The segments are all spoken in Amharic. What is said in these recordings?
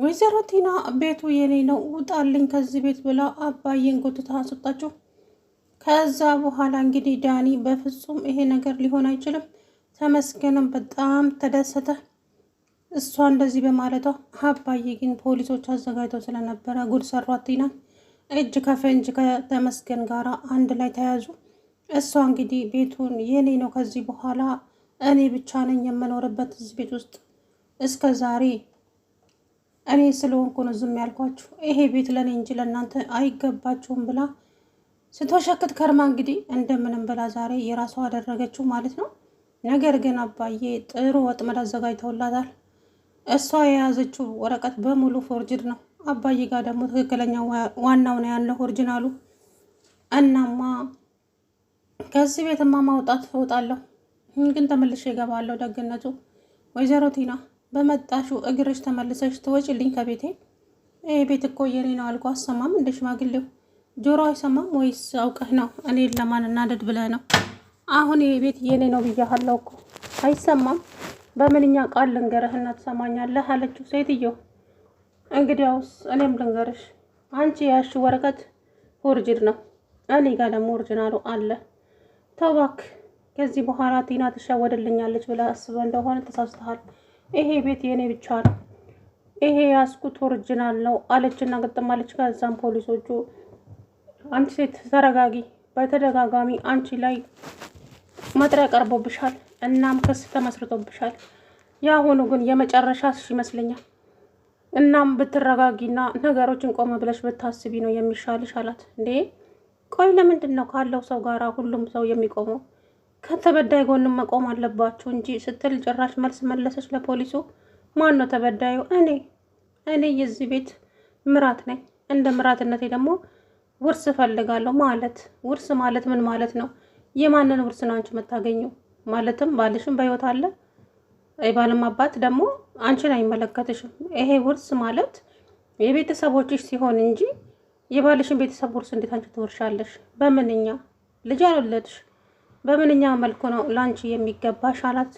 ወይዘሮ ቲና ቤቱ የኔ ነው ውጣልኝ ከዚህ ቤት ብላ አባዬን ጎትታ አስወጣችው። ከዛ በኋላ እንግዲህ ዳኒ በፍጹም ይሄ ነገር ሊሆን አይችልም። ተመስገንም በጣም ተደሰተ እሷ እንደዚህ በማለቷ። አባዬ ግን ፖሊሶች አዘጋጅተው ስለነበረ ጉድ ሰሯት ቲናን። እጅ ከፍንጅ ከተመስገን ጋር አንድ ላይ ተያዙ። እሷ እንግዲህ ቤቱን የኔ ነው ከዚህ በኋላ እኔ ብቻ ነኝ የምኖርበት እዚህ ቤት ውስጥ እስከ ዛሬ እኔ ስለሆንኩ ነው ዝም ያልኳችሁ፣ ይሄ ቤት ለእኔ እንጂ ለእናንተ አይገባችሁም ብላ ስትወሸክት ከርማ እንግዲህ እንደምንም ብላ ዛሬ የራሷ አደረገችው ማለት ነው። ነገር ግን አባዬ ጥሩ ወጥመድ አዘጋጅተውላታል። እሷ የያዘችው ወረቀት በሙሉ ፎርጅድ ነው። አባዬ ጋር ደግሞ ትክክለኛ ዋናው ነው ያለው ኦሪጂናሉ። እናማ ከዚህ ቤትማ ማውጣት እወጣለሁ፣ ግን ተመልሼ እገባለሁ። ደግነቱ ወይዘሮ ቲና በመጣሹ እግርሽ ተመልሰሽ ትወጪልኝ ከቤቴ። ይሄ ቤት እኮ የኔ ነው አልኩ። አሰማም እንደ ሽማግሌው ጆሮ አይሰማም ወይስ አውቀህ ነው እኔን ለማን እናደድ ብለህ ነው? አሁን ይሄ ቤት የኔ ነው ብያለሁ እኮ አይሰማም? በምንኛ ቃል ልንገርህና ትሰማኛለህ አለችው ሴትዮ። እንግዲያውስ እኔም ልንገርሽ፣ አንቺ ያሽ ወረቀት ፎርጅድ ነው፣ እኔ ጋር ደግሞ ኦሪጂናሉ አለ። ተው እባክህ፣ ከዚህ በኋላ ቲና ትሸወድልኛለች ብለህ አስበህ እንደሆነ ተሳስተሃል። ይሄ ቤት የኔ ብቻ ነው፣ ይሄ ያስኩት ኦሪጂናል ነው አለችና ግጥም አለች። ከዛም ፖሊሶቹ አንቺ ሴት ተረጋጊ፣ በተደጋጋሚ አንቺ ላይ መጥሪያ ቀርቦብሻል፣ እናም ክስ ተመስርቶብሻል። የአሁኑ ግን የመጨረሻሽ ይመስለኛል። እናም ብትረጋጊና ነገሮችን ቆም ብለሽ ብታስቢ ነው የሚሻልሽ አላት። እንዴ ቆይ ለምንድን ነው ካለው ሰው ጋራ ሁሉም ሰው የሚቆመው? ከተበዳይ ጎንም መቆም አለባችሁ እንጂ ስትል ጭራሽ መልስ መለሰች ለፖሊሱ። ማን ነው ተበዳዩ? እኔ የዚህ ቤት ምራት ነኝ። እንደ ምራትነቴ ደግሞ ውርስ እፈልጋለሁ። ማለት ውርስ ማለት ምን ማለት ነው? የማንን ውርስ ነው አንቺ የምታገኘው? ማለትም ባልሽም በህይወት አለ፣ የባልም አባት ደግሞ አንቺን አይመለከትሽም። ይሄ ውርስ ማለት የቤተሰቦችሽ ሲሆን እንጂ የባልሽን ቤተሰብ ውርስ እንዴት አንቺ ትወርሻለሽ? በምንኛ ልጅ አልወለድሽ፣ በምንኛ መልኩ ነው ላንቺ የሚገባሽ አላት።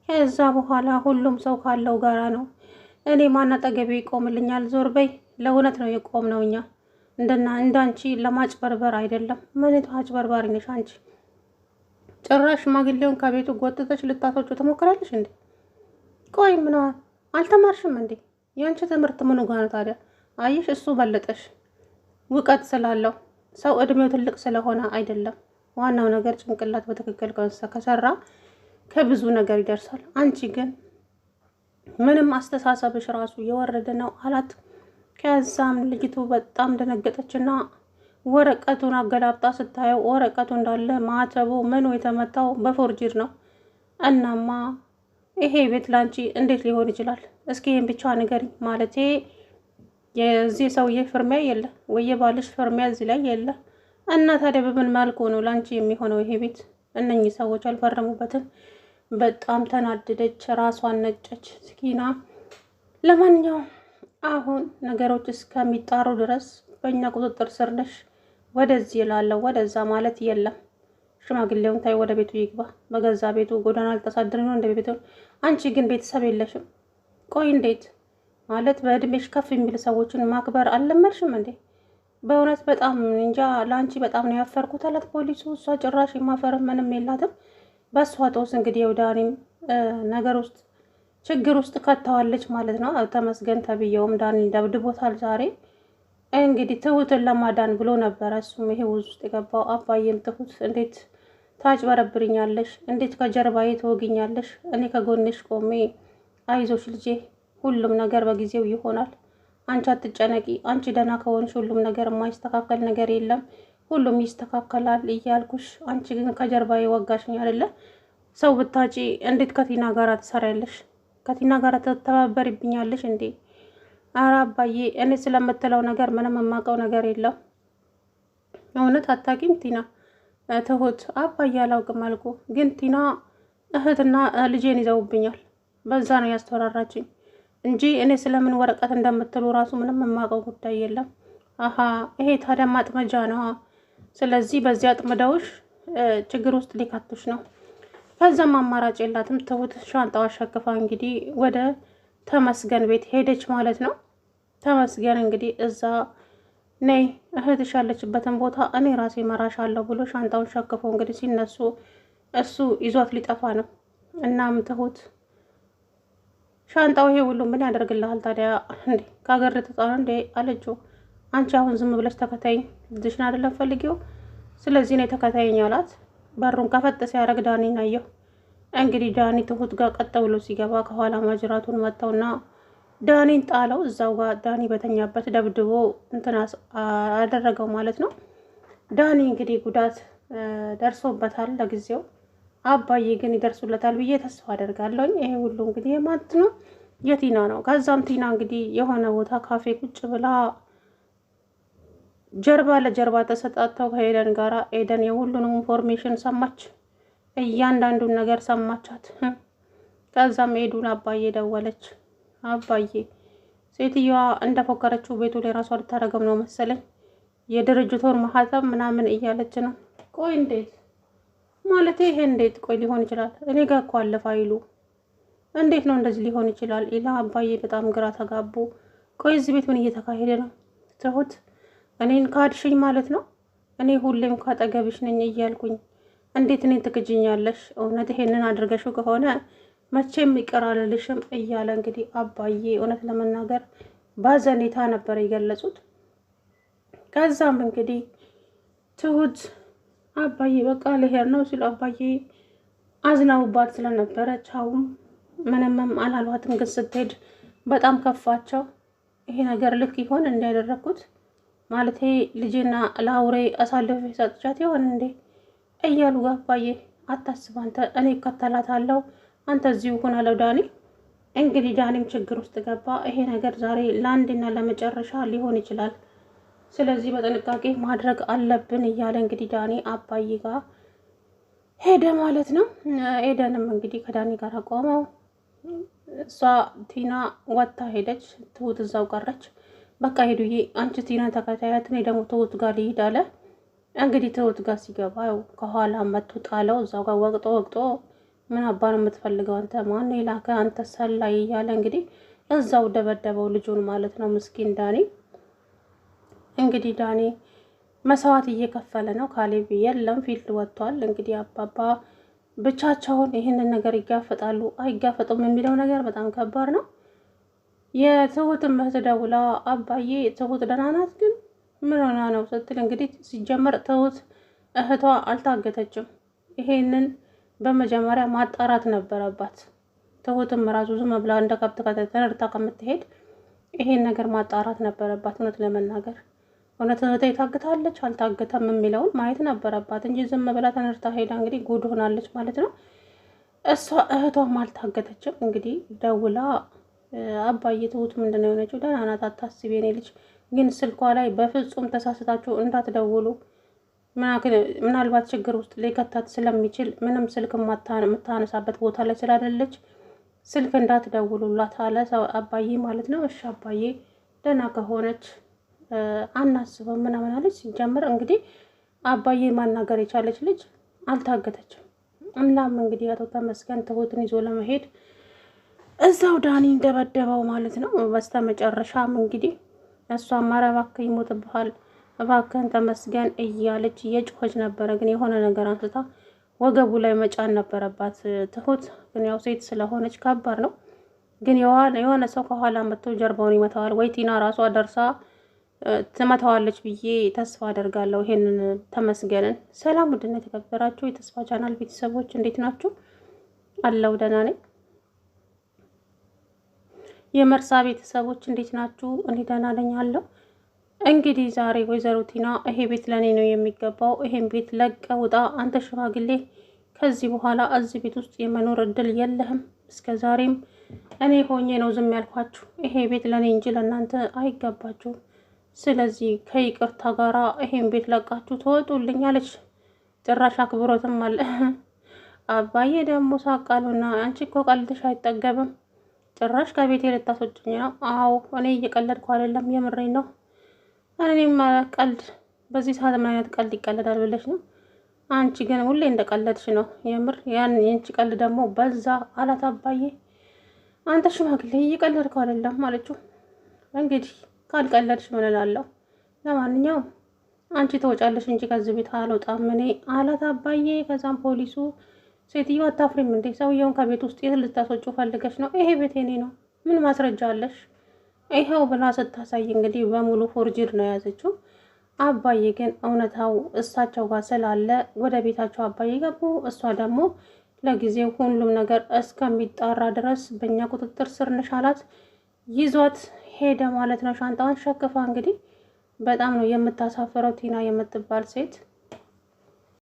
ከዛ በኋላ ሁሉም ሰው ካለው ጋራ ነው። እኔ ማን አጠገቤ ይቆምልኛል? ዞር በይ። ለእውነት ነው የቆም ነው እኛ እንዳንቺ ለማጭበርበር አይደለም። ምን አጭበርባሪ ነሽ አንቺ? ጭራሽ ሽማግሌውን ከቤቱ ጎትተሽ ልታቶቹ ትሞክራለሽ እንዴ? ቆይ ምን አልተማርሽም እንዴ? የአንቺ ትምህርት ምኑ ጋር ነው ታዲያ? አየሽ፣ እሱ በለጠሽ እውቀት ስላለው ሰው እድሜው ትልቅ ስለሆነ አይደለም። ዋናው ነገር ጭንቅላት በትክክል ከሰራ ከብዙ ነገር ይደርሳል። አንቺ ግን ምንም አስተሳሰብሽ ራሱ የወረደ ነው አላት። ከዛም ልጅቱ በጣም ደነገጠችና ወረቀቱን አገላብጣ ስታየው ወረቀቱ እንዳለ ማተቡ ምኑ የተመታው በፎርጅድ ነው። እናማ ይሄ ቤት ላንቺ እንዴት ሊሆን ይችላል? እስኪ ይሄን ብቻ ንገሪኝ። ማለቴ የዚህ ሰውዬ ፍርሚያ የለ ወይ የባልሽ ፍርሚያ እዚህ ላይ የለ እና ታዲያ በምን መልኩ ነው ላንቺ የሚሆነው ይሄ ቤት? እነኚህ ሰዎች አልፈረሙበትም። በጣም ተናደደች፣ ራሷን ነጨች ስኪና። ለማንኛውም አሁን ነገሮች እስከሚጣሩ ድረስ በእኛ ቁጥጥር ስር ነሽ። ወደዚህ እላለሁ ወደዛ ማለት የለም። ሽማግሌውን ታይ ወደ ቤቱ ይግባ። በገዛ ቤቱ ጎዳና ልታሳድሪ ነው እንደ ቤቱ። አንቺ ግን ቤተሰብ የለሽም። ቆይ እንዴት ማለት በእድሜሽ ከፍ የሚል ሰዎችን ማክበር አልለመድሽም እንዴ? በእውነት በጣም እንጃ፣ ለአንቺ በጣም ነው ያፈርኩት አላት ፖሊሱ። እሷ ጭራሽ የማፈር ምንም የላትም። በእሷ ጦስ እንግዲህ የውዳኔም ነገር ውስጥ ችግር ውስጥ ከተዋለች ማለት ነው። ተመስገን ተብዬውም ዳኒ ደብድቦታል ዛሬ። እንግዲህ ትሁትን ለማዳን ብሎ ነበረ እሱም ይሄ ውዝ ውስጥ የገባው። አባዬም ትሁት እንዴት ታጭበረብርኛለሽ? እንዴት ከጀርባዬ ትወግኛለሽ? እኔ ከጎንሽ ቆሜ አይዞሽ ልጄ፣ ሁሉም ነገር በጊዜው ይሆናል፣ አንቺ አትጨነቂ፣ አንቺ ደህና ከሆንሽ ሁሉም ነገር የማይስተካከል ነገር የለም፣ ሁሉም ይስተካከላል እያልኩሽ፣ አንቺ ግን ከጀርባዬ ወጋሽኝ አይደለ? ሰው ብታጪ እንዴት ከቲና ጋር ትሰሪያለሽ? ከቲና ጋር ተተባበሪብኛለሽ እንዴ? ኧረ አባዬ፣ እኔ ስለምትለው ነገር ምንም የማውቀው ነገር የለም። እውነት አታውቂም ቲና? ትሁት አባዬ አላውቅም አልኩ፣ ግን ቲና እህትና ልጄን ይዘውብኛል፣ በዛ ነው ያስተወራራችኝ እንጂ እኔ ስለምን ወረቀት እንደምትሉ ራሱ ምንም የማውቀው ጉዳይ የለም። አሀ፣ ይሄ ታዲያ ማጥመጃ ነው። ስለዚህ በዚህ አጥምደውሽ ችግር ውስጥ ሊካቱሽ ነው። ከዛም አማራጭ የላትም። ትሁት ሻንጣዋ ሸክፋ እንግዲህ ወደ ተመስገን ቤት ሄደች ማለት ነው። ተመስገን እንግዲህ እዛ ነይ እህትሽ ያለችበትን ቦታ እኔ ራሴ መራሻለሁ ብሎ ሻንጣውን ሸክፎ እንግዲህ ሲነሱ እሱ ይዟት ሊጠፋ ነው። እናም ትሁት ሻንጣው ይሄ ሁሉ ምን ያደርግልሃል ታዲያ እንዴ ከሀገር ልትወጣ እንዴ አለችው። አንቺ አሁን ዝም ብለሽ ተከታይኝ ልጅሽን አይደለም ፈልጊው፣ ስለዚህ ነው ተከታይኝ አላት። በሩን ከፈት ሲያደርግ ዳኒን አየሁ። እንግዲህ ዳኒ ትሁት ጋር ቀጥ ብሎ ሲገባ ከኋላ ማጅራቱን መታውና ዳኒን ጣለው። እዛው ጋር ዳኒ በተኛበት ደብድቦ እንትን አደረገው ማለት ነው። ዳኒ እንግዲህ ጉዳት ደርሶበታል ለጊዜው። አባዬ ግን ይደርሱለታል ብዬ ተስፋ አደርጋለሁኝ። ይሄ ሁሉ እንግዲህ የማት ነው የቲና ነው። ከዛም ቲና እንግዲህ የሆነ ቦታ ካፌ ቁጭ ብላ ጀርባ ለጀርባ ተሰጣተው ከኤደን ጋር ኤደን የሁሉንም ኢንፎርሜሽን ሰማች። እያንዳንዱን ነገር ሰማቻት። ከዛም ኤዱን አባዬ ደወለች። አባዬ ሴትዮዋ እንደፎከረችው ቤቱ ላይ ራሷ ልታረገም ነው መሰለኝ የድርጅቱን ማህተም ምናምን እያለች ነው። ቆይ እንዴት ማለት ይሄ እንዴት ቆይ ሊሆን ይችላል? እኔ ጋር እኮ አለ ፋይሉ። እንዴት ነው እንደዚህ ሊሆን ይችላል? ኢላ አባዬ በጣም ግራ ተጋቡ። ቆይ እዚህ ቤት ምን እየተካሄደ ነው? ትሁት እኔን ካድሽኝ ማለት ነው? እኔ ሁሌም ካጠገብሽ ነኝ እያልኩኝ እንዴት እኔን ትክጅኛለሽ? እውነት ይሄንን አድርገሽው ከሆነ መቼም ይቅር አልልሽም እያለ እንግዲህ አባዬ እውነት ለመናገር ባዘኔታ ነበር የገለጹት። ከዛም እንግዲህ ትሁት አባዬ በቃ ልሄድ ነው ሲሉ አባዬ አዝናውባት ስለነበረ ቻውም ምንምም አላሏትም። ግን ስትሄድ በጣም ከፋቸው። ይሄ ነገር ልክ ይሆን እንዲያደረግኩት ማለት ልጅና ለአውሬ አሳልፌ ሰጥቻት ይሆን እንዴ እያሉ አባዬ አታስብ አንተ፣ እኔ እከተላታለሁ፣ አንተ እዚሁ ሁን አለው ዳኒ። እንግዲህ ዳኒም ችግር ውስጥ ገባ። ይሄ ነገር ዛሬ ለአንድና ለመጨረሻ ሊሆን ይችላል፣ ስለዚህ በጥንቃቄ ማድረግ አለብን እያለ እንግዲህ ዳኒ አባዬ ጋር ሄደ ማለት ነው። ኤደንም እንግዲህ ከዳኒ ጋር ቆመው እሷ ቲና ወጥታ ሄደች፣ ትሁት እዛው ቀረች። በቃ ሄዱዬ አንቺ ቲና ተከታያት፣ እኔ ደግሞ ትሁት ጋር ልሂድ አለ። እንግዲህ ትሁት ጋር ሲገባ ከኋላ መቶ ጣለው። እዛው ጋር ወቅጦ ምን አባ ነው የምትፈልገው አንተ? ማን የላከ አንተ ሰላይ እያለ እንግዲህ እዛው ደበደበው ልጁን ማለት ነው። ምስኪን ዳኒ እንግዲህ ዳኒ መስዋዕት እየከፈለ ነው። ካሌብ የለም ፊልድ ወጥቷል። እንግዲህ አባባ ብቻቸውን ይህንን ነገር ይጋፈጣሉ አይጋፈጡም የሚለው ነገር በጣም ከባድ ነው። የትሁትን እህት ደውላ አባዬ ትሁት ደህና ናት ግን ምን ሆና ነው ስትል እንግዲህ ሲጀመር ትሁት እህቷ አልታገተችም። ይሄንን በመጀመሪያ ማጣራት ነበረባት። ትሁትም ራሱ ዝም ብላ እንደ ከብት ከተነርታ ከምትሄድ ይሄን ነገር ማጣራት ነበረባት። እውነት ለመናገር እውነት እህቴ ታግታለች አልታገተም የሚለውን ማየት ነበረባት እንጂ ዝም ብላ ተነርታ ሄዳ እንግዲህ ጉድ ሆናለች ማለት ነው። እሷ እህቷም አልታገተችም። እንግዲህ ደውላ አባዬ ትሁት ምንድነው የሆነችው? ደህና ናት አታስቢ የኔ ልጅ፣ ግን ስልኳ ላይ በፍጹም ተሳስታችሁ እንዳትደውሉ፣ ምናልባት ችግር ውስጥ ሊከታት ስለሚችል ምንም ስልክ የምታነሳበት ቦታ ላይ ስላደለች ስልክ እንዳትደውሉላት አለ አባዬ ማለት ነው። እሺ አባዬ ደህና ከሆነች አናስበው ምናምን አለች። ሲጀምር እንግዲህ አባዬ ማናገር የቻለች ልጅ አልታገተችም። እናም እንግዲህ አቶ ተመስገን ትሁትን ይዞ ለመሄድ እዛው ዳኒ እንደበደበው ማለት ነው። በስተ መጨረሻም እንግዲህ እሷም ኧረ እባክህ ይሞትብሃል እባክህን ተመስገን እያለች እየጮኸች ነበረ። ግን የሆነ ነገር አንስታ ወገቡ ላይ መጫን ነበረባት ትሁት። ግን ያው ሴት ስለሆነች ከባድ ነው። ግን የሆነ ሰው ከኋላ መጥቶ ጀርባውን ይመታዋል፣ ወይ ቲና ራሷ ደርሳ ትመታዋለች ብዬ ተስፋ አደርጋለሁ ይሄንን ተመስገንን። ሰላም ውድና የተከበራችሁ የተስፋ ቻናል ቤተሰቦች እንዴት ናችሁ? አለው ደህና ነኝ። የመርሳ ቤተሰቦች እንዴት ናችሁ? እኔ ደህና ነኝ አለው። እንግዲህ ዛሬ ወይዘሮ ቲና ይሄ ቤት ለኔ ነው የሚገባው፣ ይሄን ቤት ለቀህ ውጣ አንተ ሽማግሌ፣ ከዚህ በኋላ እዚህ ቤት ውስጥ የመኖር እድል የለህም። እስከ ዛሬም እኔ ሆኜ ነው ዝም ያልኳችሁ። ይሄ ቤት ለኔ እንጂ ለእናንተ አይገባችሁም። ስለዚህ ከይቅርታ ጋራ ይሄን ቤት ለቃችሁ ትወጡልኝ አለች። ጭራሽ አክብሮትም አለ። አባዬ ደግሞ ሳቃሉና አንቺ እኮ ቀልድሽ አይጠገብም፣ ጭራሽ ከቤቴ ልታስወጭኝ ነው? አዎ እኔ እየቀለድኩ አይደለም የምሬን ነው። እኔም ቀልድ በዚህ ሰዓት ምን አይነት ቀልድ ይቀለዳል ብለሽ ነው? አንቺ ግን ሁሌ እንደቀለድሽ ነው የምር። የአንቺ ቀልድ ደግሞ በዛ አላት አባዬ። አንተ ሽማግሌ እየቀለድኩ አይደለም አለችው። እንግዲህ ካልቀለድሽ ምን እላለሁ? ለማንኛውም አንቺ ተወጫለሽ እንጂ ከዚህ ቤት አልወጣም እኔ አላት አባዬ። ከዛም ፖሊሱ ሴትዮ አታፍሪም እንዴ? ሰውየውን ከቤት ውስጥ የት ልታስወጪው ፈልገሽ ነው? ይሄ ቤት የኔ ነው፣ ምን ማስረጃ አለሽ? ይኸው ብላ ስታሳይ እንግዲህ በሙሉ ፎርጅድ ነው የያዘችው። አባዬ ግን እውነታው እሳቸው ጋር ስላለ ወደ ቤታቸው አባዬ ገቡ። እሷ ደግሞ ለጊዜው ሁሉም ነገር እስከሚጣራ ድረስ በእኛ ቁጥጥር ስር ነሽ አላት። ይዟት ሄደ ማለት ነው። ሻንጣዋን ሸክፋ እንግዲህ በጣም ነው የምታሳፍረው ቲና የምትባል ሴት።